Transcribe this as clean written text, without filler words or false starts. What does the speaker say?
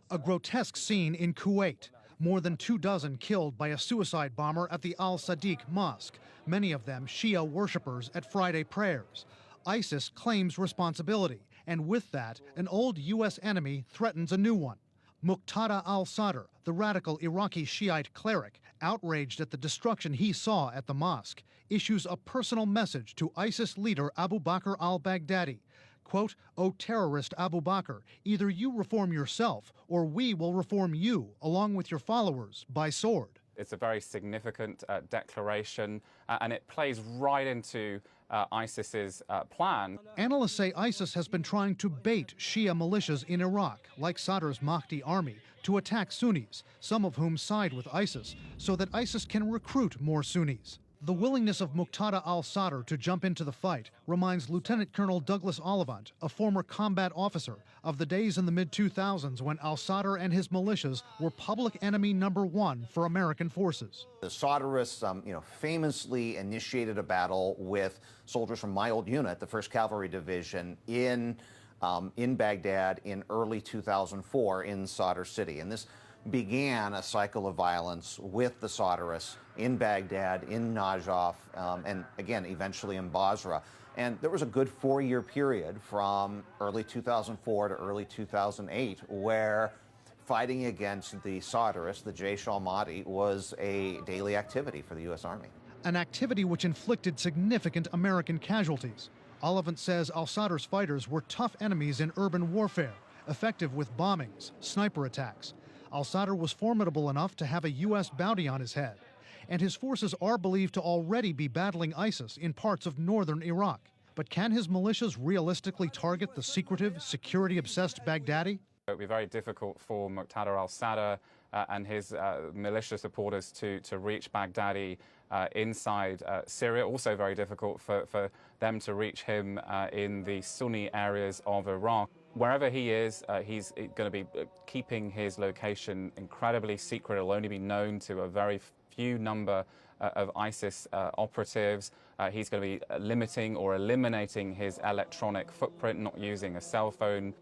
A grotesque scene in Kuwait. More than 24 killed by a suicide bomber at the Al-Sadiq Mosque, many of them Shia worshippers at Friday prayers. ISIS claims responsibility, and with that, an old U.S. enemy threatens a new one. Muqtada al-Sadr, the radical Iraqi Shiite cleric, outraged at the destruction he saw at the mosque, issues a personal message to ISIS leader Abu Bakr al-Baghdadi. Quote, "O terrorist Abu Bakr, either you reform yourself or we will reform you, along with your followers, by sword." It's a very significant declaration, and it plays right into ISIS's plan. Analysts say ISIS has been trying to bait Shia militias in Iraq, like Sadr's Mahdi army, to attack Sunnis, some of whom side with ISIS, so that ISIS can recruit more Sunnis. The willingness of Muqtada al-Sadr to jump into the fight reminds Lieutenant Colonel Douglas Ollivant, a former combat officer, of the days in the mid-2000s when al-Sadr and his militias were public enemy #1 for American forces. The Sadrists, famously initiated a battle with soldiers from my old unit, the 1st Cavalry Division, in Baghdad in early 2004 in Sadr City. And this began a cycle of violence with the Sadrists in Baghdad, in Najaf, and again, eventually in Basra. And there was a good 4-year period from early 2004 to early 2008 where fighting against the Sadrists, the Jaish al-Mahdi, was a daily activity for the U.S. Army. An activity which inflicted significant American casualties. Ollivant says al-Sadr's fighters were tough enemies in urban warfare, effective with bombings, sniper attacks. Al-Sadr was formidable enough to have a U.S. bounty on his head, and his forces are believed to already be battling ISIS in parts of northern Iraq. But can his militias realistically target the secretive, security-obsessed Baghdadi? It would be very difficult for Muqtada al-Sadr and his militia supporters to reach Baghdadi inside Syria. Also very difficult for them to reach him in the Sunni areas of Iraq. Wherever he is, he's going to be keeping his location incredibly secret. It'll only be known to a very few number of ISIS operatives. He's going to be limiting or eliminating his electronic footprint, not using a cell phone.